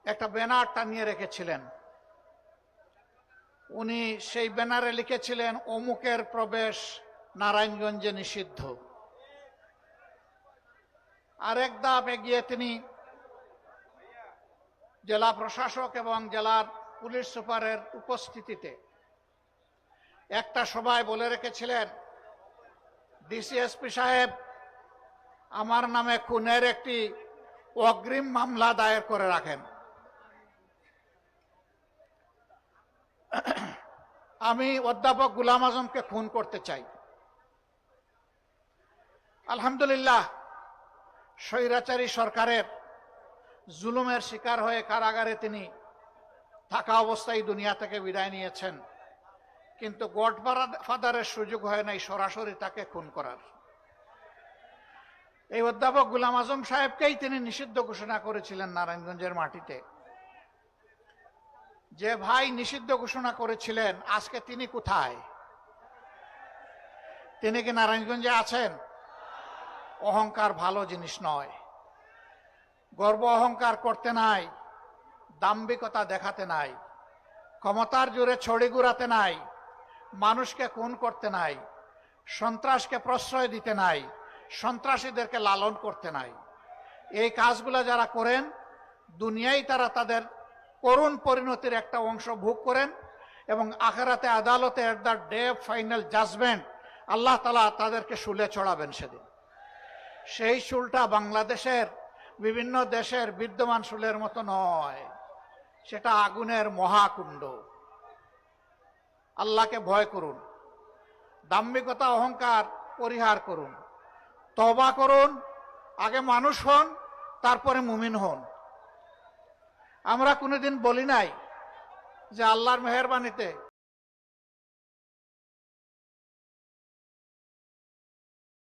একটা ব্যানার টানিয়ে রেখেছিলেন। উনি সেই ব্যানারে লিখেছিলেন, অমুকের প্রবেশ নারায়ণগঞ্জে নিষিদ্ধ। আরেক ধাপ এগিয়ে তিনি জেলা প্রশাসক এবং জেলার পুলিশ সুপারের উপস্থিতিতে একটা সভায় বলে রেখেছিলেন, ডিসিএসপি সাহেব, আমার নামে খুনের একটি অগ্রিম মামলা দায়ের করে রাখেন। আমি অধ্যাপক গোলাম আজমকে খুন করতে চাই। আলহামদুলিল্লাহ, স্বৈরাচারী সরকারের জুলুমের শিকার হয়ে কারাগারে তিনি থাকা অবস্থায় দুনিয়া থেকে বিদায় নিয়েছেন, কিন্তু গডফাদারের সুযোগ হয় নাই সরাসরি তাকে খুন করার। এই অধ্যাপক গোলাম আজম সাহেবকেই তিনি নিষিদ্ধ ঘোষণা করেছিলেন নারায়ণগঞ্জের মাটিতে। যে ভাই নিষিদ্ধ ঘোষণা করেছিলেন, আজকে তিনি কোথায়? তিনি কি নারায়ণগঞ্জে আছেন? অহংকার ভালো জিনিস নয়। গর্ব অহংকার করতে নাই, দাম্ভিকতা দেখাতে নাই, ক্ষমতার জোরে ছড়ি ঘুরাতে নাই, মানুষকে খুন করতে নাই, সন্ত্রাসকে প্রশ্রয় দিতে নাই, সন্ত্রাসীদেরকে লালন করতে নাই। এই কাজগুলা যারা করেন, দুনিয়ায় তারা তাদের করুণ পরিণতির একটা অংশ ভোগ করেন, এবং আখিরাতে আদালতে at the day of final judgement Allah তাআলা তাদেরকে শুলে চড়াবেন সেদিন। সেই শুলটা বাংলাদেশের বিভিন্ন দেশের বিদ্যমান শুলের মতো নয়, সেটা আগুনের মহাকুণ্ড। আল্লাহকে ভয় করুন, দাম্ভিকতা অহংকার পরিহার করুন, তওবা করুন, আগে মানুষ হন, তারপরে মুমিন হন। আমরা কোনোদিন বলি নাই যে আল্লাহর মেহেরবানিতে